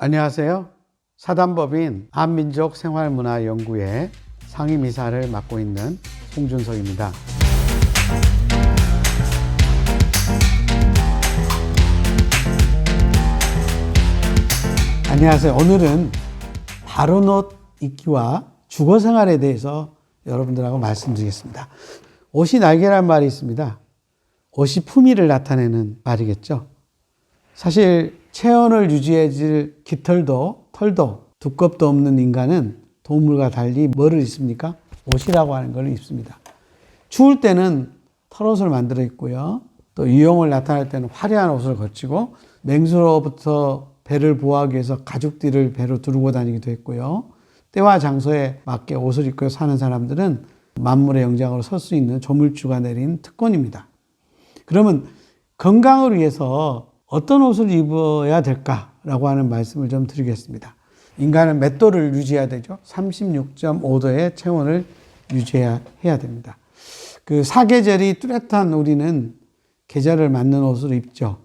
안녕하세요. 사단법인 한민족생활문화연구회 상임이사를 맡고 있는 송준석입니다. 안녕하세요. 오늘은 바른 옷 입기와 주거생활에 대해서 여러분들하고 말씀드리겠습니다. 옷이 날개란 말이 있습니다. 옷이 품위를 나타내는 말이겠죠. 사실 체온을 유지해줄 깃털도 털도 두껍도 없는 인간은 동물과 달리 뭐를 입습니까? 옷이라고 하는 걸 입습니다. 추울 때는 털옷을 만들어 입고요. 또 유용을 나타낼 때는 화려한 옷을 거치고 맹수로부터 배를 보호하기 위해서 가죽띠를 배로 두르고 다니기도 했고요. 때와 장소에 맞게 옷을 입고 사는 사람들은 만물의 영장으로 설 수 있는 조물주가 내린 특권입니다. 그러면 건강을 위해서 어떤 옷을 입어야 될까라고 하는 말씀을 좀 드리겠습니다. 인간은 몇 도를 유지해야 되죠? 36.5도의 체온을 유지해야 됩니다. 그 사계절이 뚜렷한 우리는 계절을 맞는 옷을 입죠.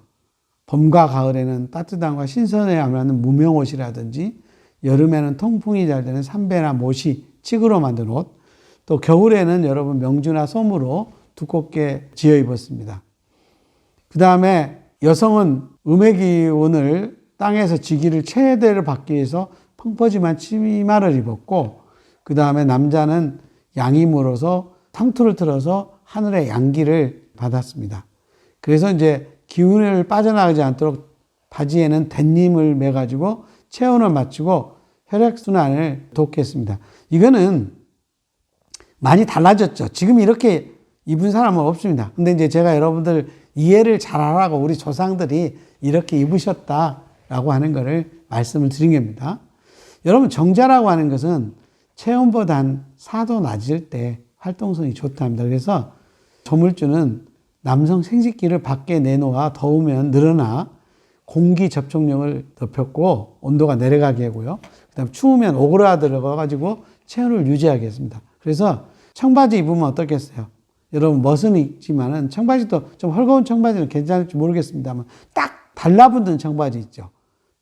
봄과 가을에는 따뜻함과 신선해야 하는 무명옷이라든지, 여름에는 통풍이 잘 되는 삼배나 모시, 칡으로 만든 옷, 또 겨울에는 여러분 명주나 솜으로 두껍게 지어 입었습니다. 그 다음에 여성은 음의 기운을 땅에서 지기를 최대로 받기 위해서 펑퍼짐한 치마를 입었고, 그 다음에 남자는 양임으로서 상투를 틀어서 하늘의 양기를 받았습니다. 그래서 이제 기운을 빠져나가지 않도록 바지에는 댄님을 매가지고 체온을 맞추고 혈액순환을 돕게 했습니다. 이거는 많이 달라졌죠. 지금 이렇게 입은 사람은 없습니다. 근데 이제 제가 여러분들 이해를 잘 하라고 우리 조상들이 이렇게 입으셨다라고 하는 것을 말씀을 드린 겁니다. 여러분, 정자라고 하는 것은 체온보다 한 4도 낮을 때 활동성이 좋답니다. 그래서 조물주는 남성 생식기를 밖에 내놓아 더우면 늘어나 공기 접촉력을 높였고 온도가 내려가게 하고요. 그 다음에 추우면 오그라들어가지고 체온을 유지하게 했습니다. 그래서 청바지 입으면 어떻겠어요? 여러분, 멋은 있지만은 청바지도 좀 헐거운 청바지는 괜찮을지 모르겠습니다만 딱 달라붙는 청바지 있죠.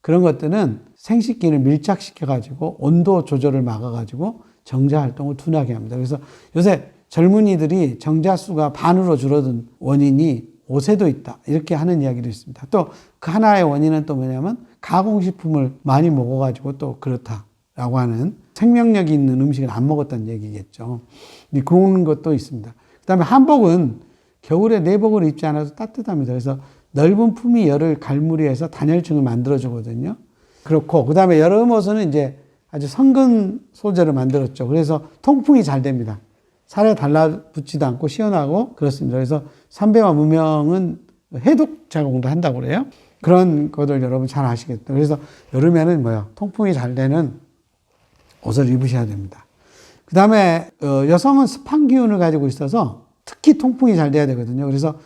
그런 것들은 생식기를 밀착시켜가지고 온도 조절을 막아가지고 정자 활동을 둔하게 합니다. 그래서 요새 젊은이들이 정자 수가 반으로 줄어든 원인이 옷에도 있다, 이렇게 하는 이야기도 있습니다. 또 그 하나의 원인은 또 뭐냐면 가공식품을 많이 먹어가지고 또 그렇다라고 하는, 생명력이 있는 음식을 안 먹었다는 얘기겠죠. 그런 것도 있습니다. 그 다음에 한복은 겨울에 내복을 입지 않아도 따뜻합니다. 그래서 넓은 품위 열을 갈무리해서 단열층을 만들어주거든요. 그렇고, 그 다음에 여름 옷은 이제 아주 성근 소재를 만들었죠. 그래서 통풍이 잘 됩니다. 살에 달라붙지도 않고 시원하고 그렇습니다. 그래서 삼배와 무명은 해독 작용도 한다고 그래요. 그런 것들 여러분 잘 아시겠죠. 그래서 여름에는 통풍이 잘 되는 옷을 입으셔야 됩니다. 그 다음에 여성은 습한 기운을 가지고 있어서 특히 통풍이 잘 돼야 되거든요. 그래서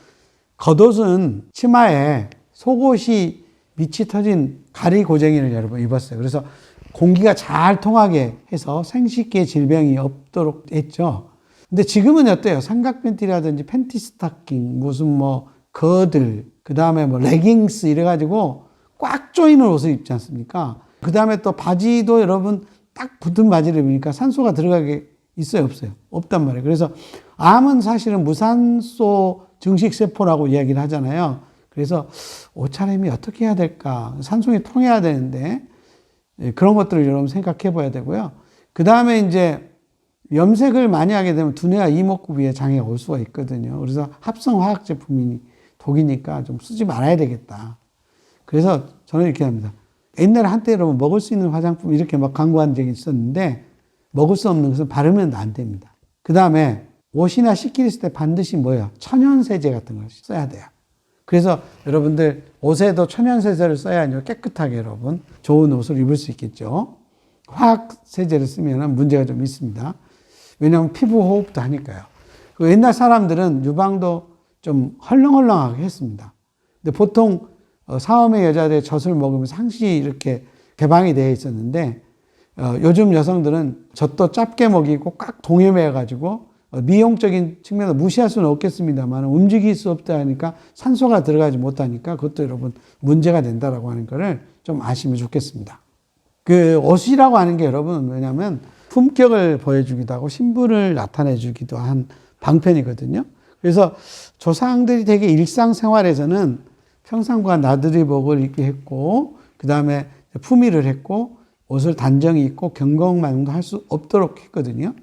겉옷은 치마에 속옷이 밑이 터진 가리 고쟁이를 여러분 입었어요. 그래서 공기가 잘 통하게 해서 생식기에 질병이 없도록 했죠. 근데 지금은 어때요? 삼각팬티라든지 팬티 스타킹, 무슨 거들, 그 다음에 레깅스 이래가지고 꽉 조이는 옷을 입지 않습니까? 그 다음에 또 바지도 여러분 딱 붙은 바지를 입으니까 산소가 들어가게 있어요, 없어요? 없단 말이에요. 그래서 암은 사실은 무산소 증식세포라고 이야기를 하잖아요. 그래서 옷차림이 어떻게 해야 될까? 산소가 통해야 되는데 그런 것들을 여러분 생각해 봐야 되고요. 그 다음에 이제 염색을 많이 하게 되면 두뇌와 이목구비에 장애가 올 수가 있거든요. 그래서 합성 화학 제품이 독이니까 좀 쓰지 말아야 되겠다. 그래서 저는 이렇게 합니다. 옛날에 한때 여러분 먹을 수 있는 화장품 이렇게 막 광고한 적이 있었는데, 먹을 수 없는 것은 바르면 안 됩니다. 그 다음에 옷이나 씻기 있을 때 반드시 천연세제 같은 걸 써야 돼요. 그래서 여러분들 옷에도 천연세제를 써야 깨끗하게 여러분 좋은 옷을 입을 수 있겠죠. 화학세제를 쓰면 문제가 좀 있습니다. 왜냐하면 피부 호흡도 하니까요. 옛날 사람들은 유방도 좀 헐렁헐렁하게 했습니다. 근데 보통 사업의 여자들의 젖을 먹으면서 항시 이렇게 개방이 되어 있었는데, 요즘 여성들은 젖도 짧게 먹이고 꽉 동여매가지고 미용적인 측면도 무시할 수는 없겠습니다만 움직일 수 없다 하니까 산소가 들어가지 못하니까 그것도 여러분 문제가 된다라고 하는 거를 좀 아시면 좋겠습니다. 그 옷이라고 하는 게 여러분 왜냐하면 품격을 보여주기도 하고 신분을 나타내주기도 한 방편이거든요. 그래서 조상들이 되게 일상생활에서는 평상과 나들이복을 입게 했고 그 다음에 품위를 했고 옷을 단정히 입고 경건망도 할 수 없도록 했거든요.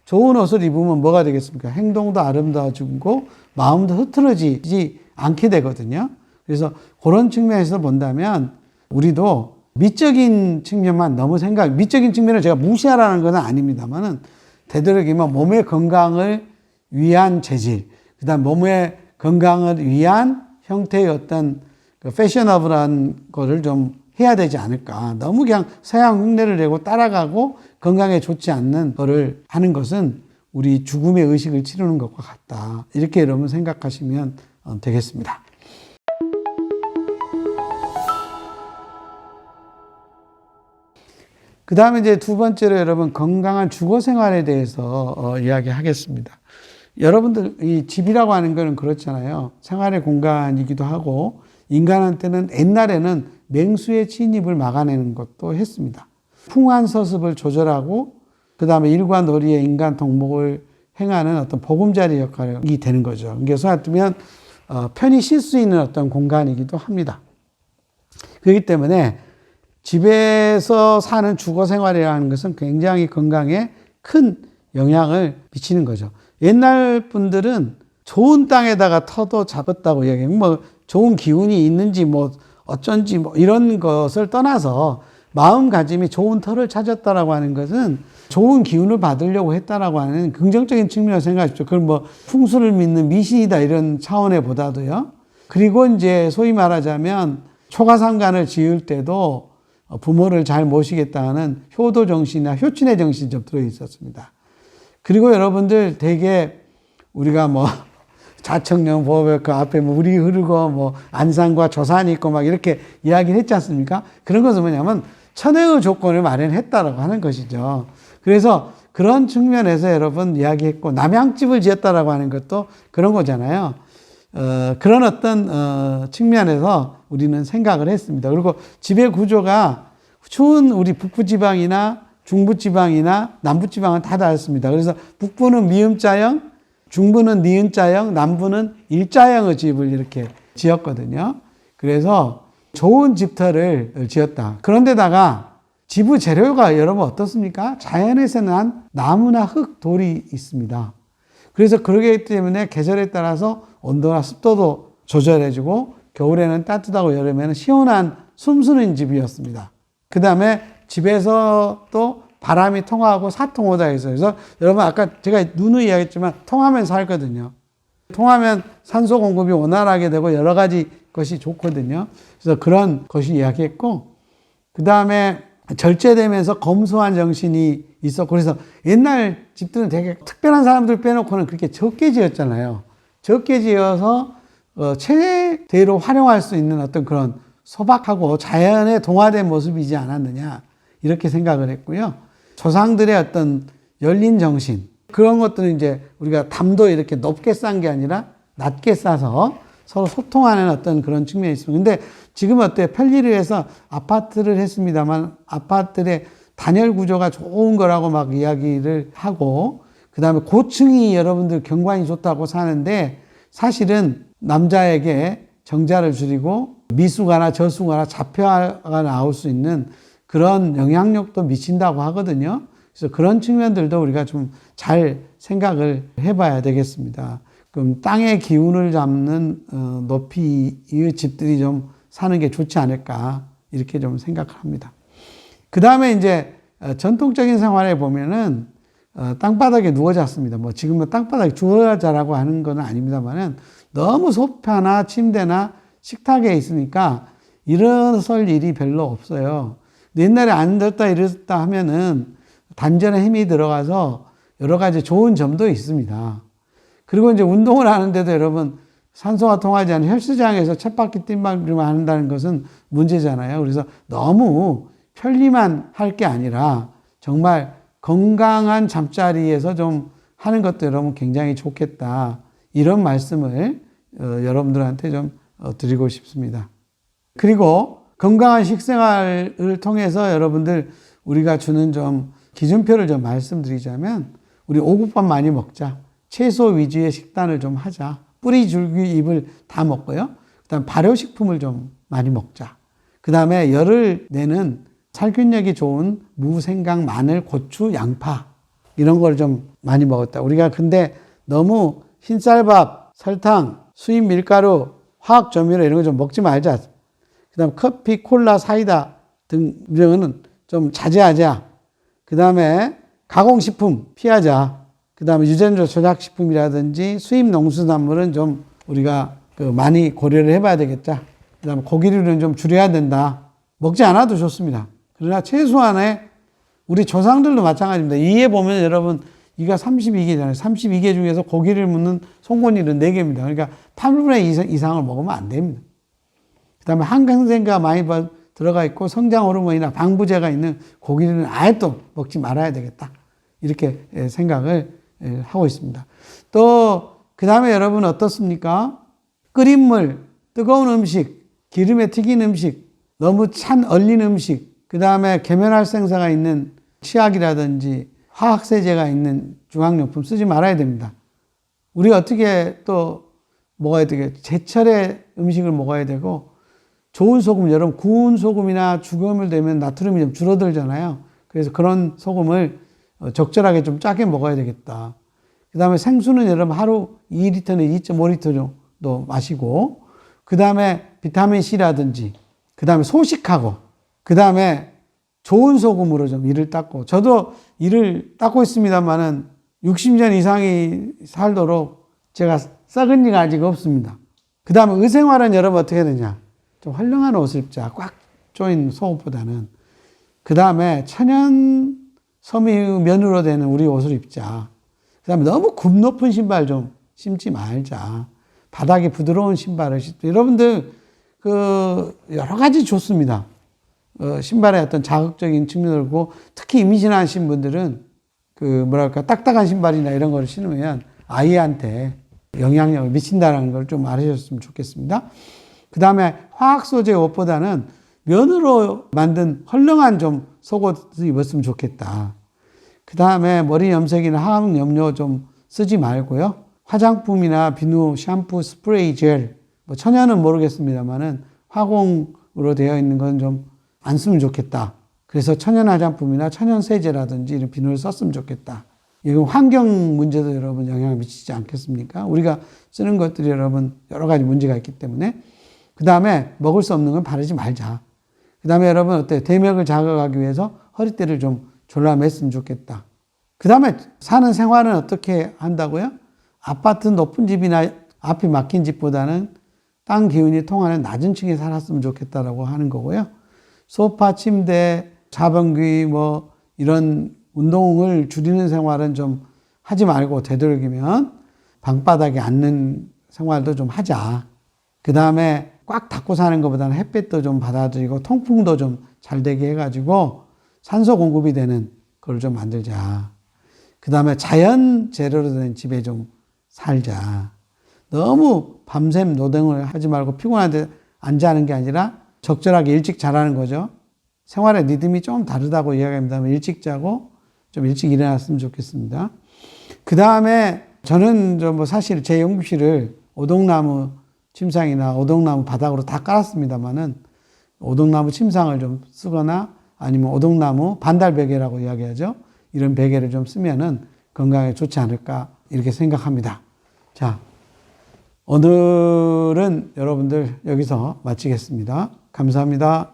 좋은 옷을 입으면 뭐가 되겠습니까? 행동도 아름다워지고 마음도 흐트러지지 않게 되거든요. 그래서 그런 측면에서 본다면 우리도 미적인 측면만 너무 미적인 측면을 제가 무시하라는 건 아닙니다만은 되도록이면 몸의 건강을 위한 재질, 그 다음 몸의 건강을 위한 형태의 어떤 그 패셔너블한 거를 좀 해야 되지 않을까. 너무 그냥 서양 흉내를 내고 따라가고 건강에 좋지 않는 거를 하는 것은 우리 죽음의 의식을 치르는 것과 같다. 이렇게 여러분 생각하시면 되겠습니다. 그 다음에 이제 두 번째로 여러분 건강한 주거 생활에 대해서 이야기하겠습니다. 여러분들 이 집이라고 하는 거는 그렇잖아요. 생활의 공간이기도 하고 인간한테는 옛날에는 맹수의 침입을 막아내는 것도 했습니다. 풍한 서습을 조절하고 그 다음에 일과 놀이에 인간 동목을 행하는 어떤 보금자리 역할이 되는 거죠. 그래서 하여튼 편히 쉴 수 있는 어떤 공간이기도 합니다. 그렇기 때문에 집에서 사는 주거 생활이라는 것은 굉장히 건강에 큰 영향을 미치는 거죠. 옛날 분들은 좋은 땅에다가 터도 잡았다고 이야기해요. 뭐 좋은 기운이 있는지 뭐 어쩐지 뭐 이런 것을 떠나서 마음가짐이 좋은 터를 찾았다라고 하는 것은 좋은 기운을 받으려고 했다라고 하는 긍정적인 측면을 생각하십시오. 그걸 뭐 풍수를 믿는 미신이다 이런 차원에 보다도요. 그리고 이제 소위 말하자면 초가상간을 지을 때도 부모를 잘 모시겠다는 효도 정신이나 효친의 정신이 좀 들어 있었습니다. 그리고 여러분들 되게 우리가 뭐 자청령 보호벽 그 앞에 뭐 물이 흐르고 뭐 안산과 조산이 있고 막 이렇게 이야기를 했지 않습니까? 그런 것은 뭐냐면 천혜의 조건을 마련했다라고 하는 것이죠. 그래서 그런 측면에서 여러분 이야기했고 남양집을 지었다라고 하는 것도 그런 거잖아요. 그런 어떤 측면에서 우리는 생각을 했습니다. 그리고 지배 구조가 추운 우리 북부지방이나 중부지방이나 남부지방은 다 다릅니다. 그래서 북부는 미음자형, 중부는 니은자형, 남부는 일자형의 집을 이렇게 지었거든요. 그래서 좋은 집터를 지었다. 그런데다가 지부 재료가 여러분 어떻습니까? 자연에서 난 나무나 흙, 돌이 있습니다. 그래서 그러기 때문에 계절에 따라서 온도나 습도도 조절해주고 겨울에는 따뜻하고 여름에는 시원한 숨쉬는 집이었습니다. 그 다음에 집에서 또 바람이 통하고 사통오다 해서 그래서 여러분 아까 제가 누누이 이야기했지만 통하면 살거든요. 통하면 산소 공급이 원활하게 되고 여러 가지 것이 좋거든요. 그래서 그런 것이 이야기했고 그 다음에 절제되면서 검소한 정신이 있었고 그래서 옛날 집들은 되게 특별한 사람들 빼놓고는 그렇게 적게 지었잖아요. 적게 지어서 최대로 활용할 수 있는 어떤 그런 소박하고 자연에 동화된 모습이지 않았느냐 이렇게 생각을 했고요. 조상들의 어떤 열린 정신 그런 것들은 이제 우리가 담도 이렇게 높게 쌓은 게 아니라 낮게 쌓아서 서로 소통하는 어떤 그런 측면이 있습니다. 근데 지금 어때요? 편리를 해서 아파트를 했습니다만 아파트의 단열 구조가 좋은 거라고 막 이야기를 하고 그 다음에 고층이 여러분들 경관이 좋다고 사는데 사실은 남자에게 정자를 줄이고 미수가나 저수가나 자폐아가 나올 수 있는 그런 영향력도 미친다고 하거든요. 그래서 그런 측면들도 우리가 좀 잘 생각을 해봐야 되겠습니다. 그럼 땅의 기운을 잡는 높이의 집들이 좀 사는 게 좋지 않을까 이렇게 좀 생각을 합니다. 그 다음에 이제 전통적인 생활에 보면은 땅바닥에 누워 잤습니다. 뭐 지금은 땅바닥에 주워 자라고 하는 건 아닙니다만은 너무 소파나 침대나 식탁에 있으니까 일어설 일이 별로 없어요. 옛날에 앉았다 일어섰다 하면은 단전에 힘이 들어가서 여러 가지 좋은 점도 있습니다. 그리고 이제 운동을 하는데도 여러분 산소가 통하지 않은 헬스장에서 쳇바퀴 뛴바퀴만 한다는 것은 문제잖아요. 그래서 너무 편리만 할 게 아니라 정말 건강한 잠자리에서 좀 하는 것도 여러분 굉장히 좋겠다. 이런 말씀을 여러분들한테 좀 드리고 싶습니다. 그리고 건강한 식생활을 통해서 여러분들 우리가 주는 좀 기준표를 좀 말씀드리자면 우리 오곡밥 많이 먹자. 채소 위주의 식단을 좀 하자. 뿌리, 줄기, 잎을 다 먹고요. 그다음 발효식품을 좀 많이 먹자. 그다음에 열을 내는 살균력이 좋은 무, 생강, 마늘, 고추, 양파 이런 걸 좀 많이 먹었다. 우리가 근데 너무 흰쌀밥, 설탕, 수입 밀가루, 화학 조미료 이런 거 좀 먹지 말자. 그다음 커피, 콜라, 사이다 등 이런 좀 자제하자. 그다음에 가공식품 피하자. 그다음에 유전자 조작식품이라든지 수입 농수산물은 좀 우리가 많이 고려를 해봐야 되겠다. 그다음에 고기류는 좀 줄여야 된다. 먹지 않아도 좋습니다. 그러나 최소한의 우리 조상들도 마찬가지입니다. 이에 보면 여러분 이가 32개잖아요. 32개 중에서 고기를 묻는 송곳니는 4개입니다. 그러니까 8분의 2 이상을 먹으면 안 됩니다. 그 다음에 항생제가 많이 들어가 있고 성장 호르몬이나 방부제가 있는 고기는 아예 또 먹지 말아야 되겠다. 이렇게 생각을 하고 있습니다. 또 그 다음에 여러분 어떻습니까? 끓인 물, 뜨거운 음식, 기름에 튀긴 음식, 너무 찬 얼린 음식, 그 다음에 계면활성제가 있는 치약이라든지 화학세제가 있는 중화용품 쓰지 말아야 됩니다. 우리 어떻게 또 먹어야 되겠죠? 제철의 음식을 먹어야 되고 좋은 소금, 여러분 구운 소금이나 죽음을 되면 나트륨이 좀 줄어들잖아요. 그래서 그런 소금을 적절하게 좀 짜게 먹어야 되겠다. 그 다음에 생수는 여러분 하루 2리터는 2.5리터 정도 마시고 그 다음에 비타민C라든지 그 다음에 소식하고 그 다음에 좋은 소금으로 좀 이를 닦고 저도 이를 닦고 있습니다만은 60년 이상이 살도록 제가 썩은 이가 아직 없습니다. 그 다음에 의생활은 여러분 어떻게 해야 되냐? 좀 헐렁한 옷을 입자. 꽉 조인 속옷보다는. 그 다음에 천연 섬유 면으로 되는 우리 옷을 입자. 그 다음에 너무 굽 높은 신발 좀 신지 말자. 바닥이 부드러운 신발을 신자. 여러분들 여러 가지 좋습니다. 신발에 어떤 자극적인 측면을 보고 특히 임신하신 분들은 딱딱한 신발이나 이런 거를 신으면 아이한테 영향력을 미친다는 걸 좀 알으셨으면 좋겠습니다. 그 다음에 화학소재 옷보다는 면으로 만든 헐렁한 좀 속옷을 입었으면 좋겠다. 그 다음에 머리 염색이나 화학 염료 좀 쓰지 말고요. 화장품이나 비누, 샴푸, 스프레이, 젤, 천연은 모르겠습니다만은 화공으로 되어 있는 건 좀 안 쓰면 좋겠다. 그래서 천연 화장품이나 천연 세제라든지 이런 비누를 썼으면 좋겠다. 이건 환경 문제도 여러분 영향을 미치지 않겠습니까? 우리가 쓰는 것들이 여러분 여러 가지 문제가 있기 때문에. 그 다음에 먹을 수 없는 건 바르지 말자. 그 다음에 여러분 어때요? 대맥을 자극하기 위해서 허리띠를 좀 졸라맸으면 좋겠다. 그 다음에 사는 생활은 어떻게 한다고요? 아파트 높은 집이나 앞이 막힌 집보다는 땅 기운이 통하는 낮은 층에 살았으면 좋겠다라고 하는 거고요. 소파, 침대, 자변기 이런 운동을 줄이는 생활은 좀 하지 말고 되도록이면 방바닥에 앉는 생활도 좀 하자. 그 다음에 꽉 닫고 사는 것보다는 햇빛도 좀 받아들이고 통풍도 좀 잘 되게 해가지고 산소 공급이 되는 걸 좀 만들자. 그 다음에 자연 재료로 된 집에 좀 살자. 너무 밤샘 노동을 하지 말고 피곤한데 앉아하는 게 아니라 적절하게 일찍 자라는 거죠. 생활의 리듬이 좀 다르다고 이야기합니다만 일찍 자고 좀 일찍 일어났으면 좋겠습니다. 그 다음에 저는 사실 제 연구실을 오동나무 침상이나 오동나무 바닥으로 다 깔았습니다만은 오동나무 침상을 좀 쓰거나 아니면 오동나무 반달베개라고 이야기하죠. 이런 베개를 좀 쓰면은 건강에 좋지 않을까 이렇게 생각합니다. 자, 오늘은 여러분들 여기서 마치겠습니다. 감사합니다.